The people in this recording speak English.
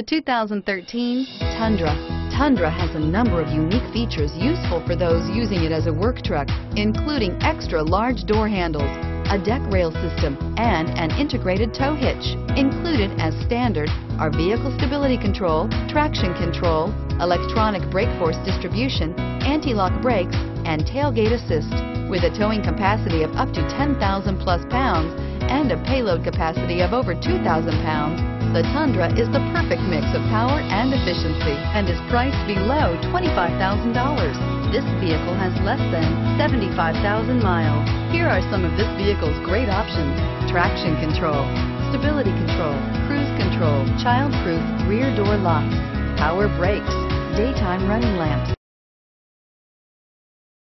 2013 Tundra. Tundra has a number of unique features useful for those using it as a work truck, including extra large door handles, a deck rail system, and an integrated tow hitch. Included as standard are vehicle stability control, traction control, electronic brake force distribution, anti-lock brakes, and tailgate assist. With a towing capacity of up to 10,000 plus pounds and a payload capacity of over 2,000 pounds, the Tundra is the perfect mix of power and efficiency and is priced below $25,000. This vehicle has less than 75,000 miles. Here are some of this vehicle's great options: traction control, stability control, cruise control, child-proof rear door locks, power brakes, daytime running lamps,